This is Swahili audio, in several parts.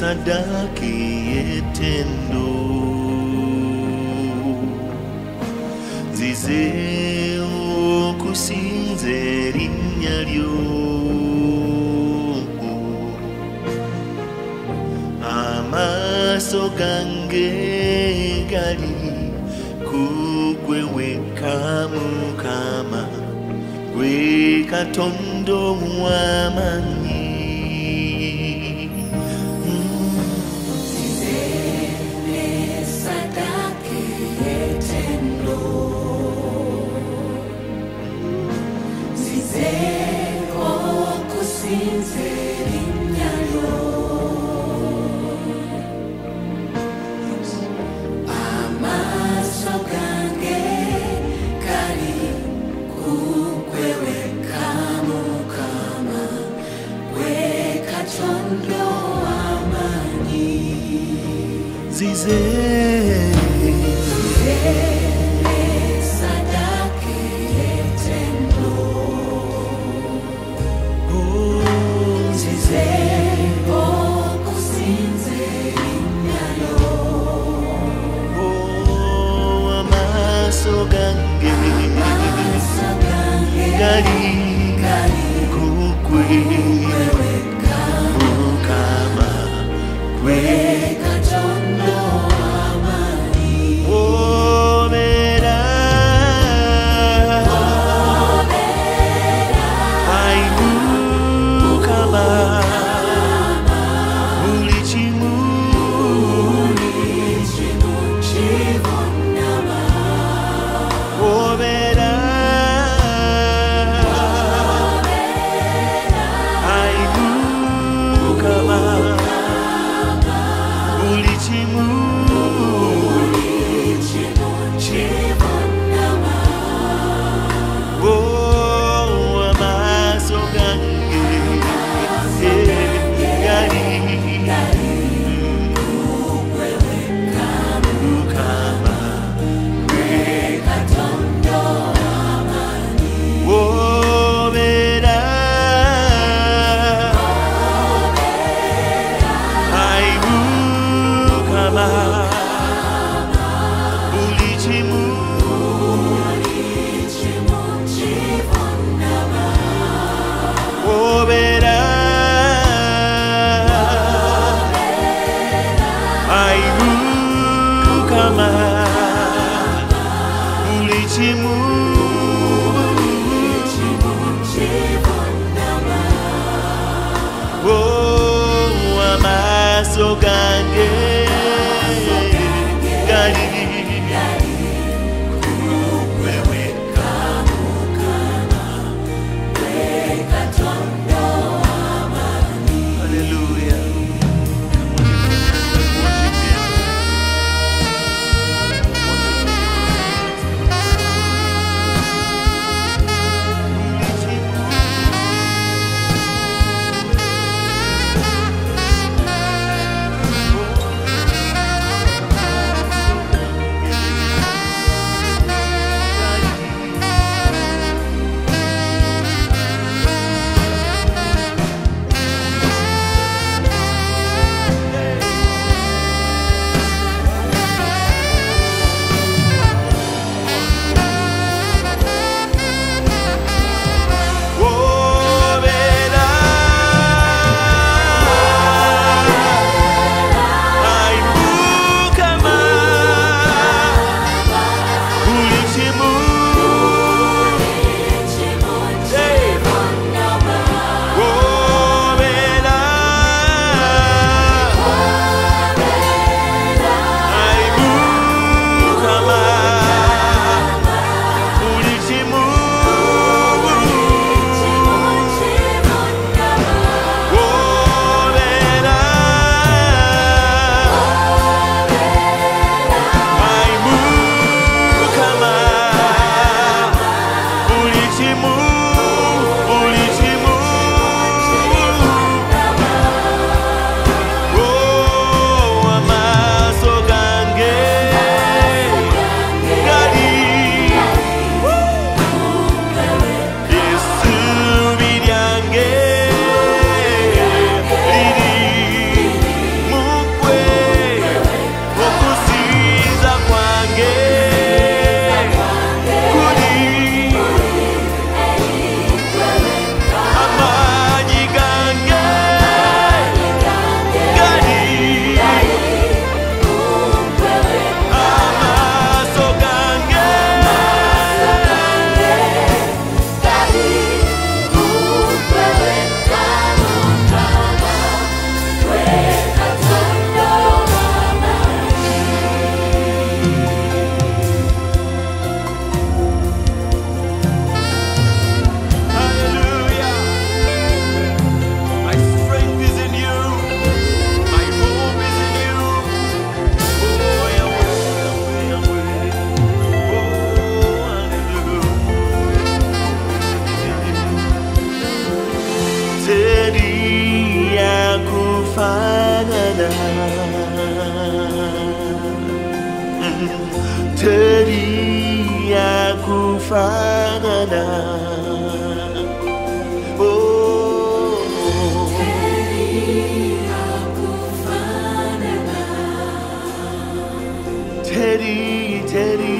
sadaki yetendo zize okusinze erinnya lyo amaaso gange gali kugwe wekka Mukama gwe Katonda ow'amaanyi teri akufanana. Oh, teri, teri,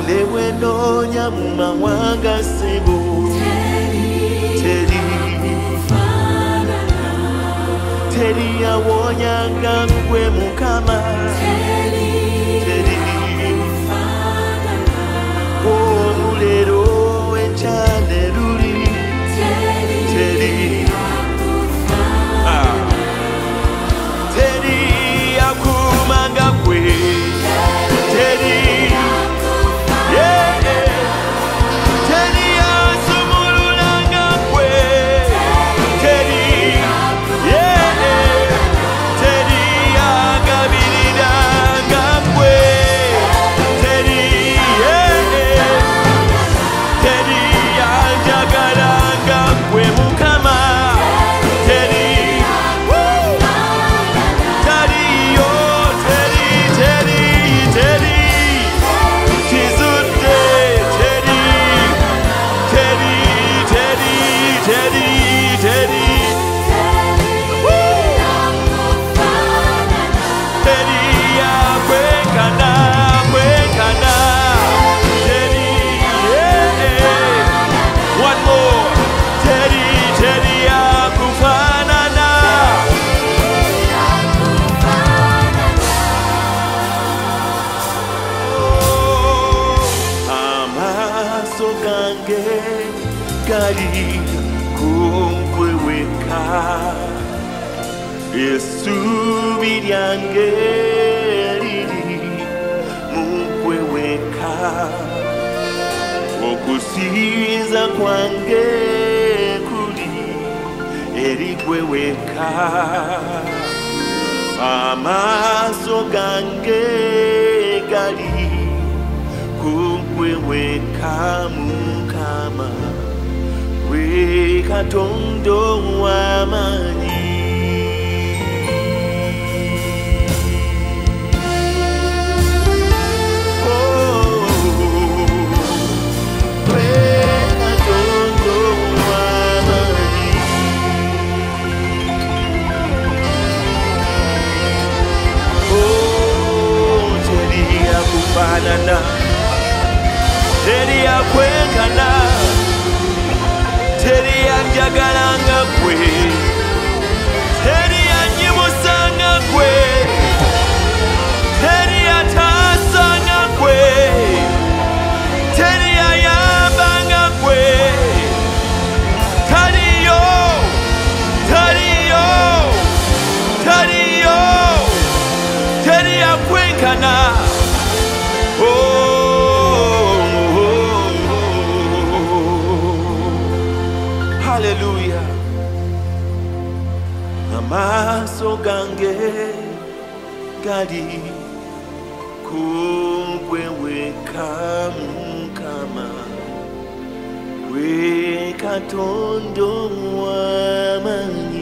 newe nonya mumawanga sebo. Teri awonyanga kwe mukama. Teri olulero enchane luli. Teri teri akumanga kwe. Teri teri asumululanga kwe. Teri teri agabiriranga kwe. Teri teri anjagalanga kwe mukama. Teri teri yo teri teri teri kizudde. Teri teri teri teri teri teri ya kwekana kwekana. Teri one more. Teri teri ya kufanana. Amaso gange gali kunkweweka. Essubi lyange liri mukweweka. Okusinza kwange kuli eri kweweka. Amaaso gange gali kunkweweka mukama. Gwe Katonda w'amaanyi. Banana, teri akwekana, teri anjagalanga kwe, teri anyimusanga kwe, teri atasanga kwe, teri ayambanga kwe. Tariyo, tariyo, tariyo, teri akwekana. Hallelujah. Amaso gange gali kunkweweka mukama. Gwe Katonda w'amaanyi.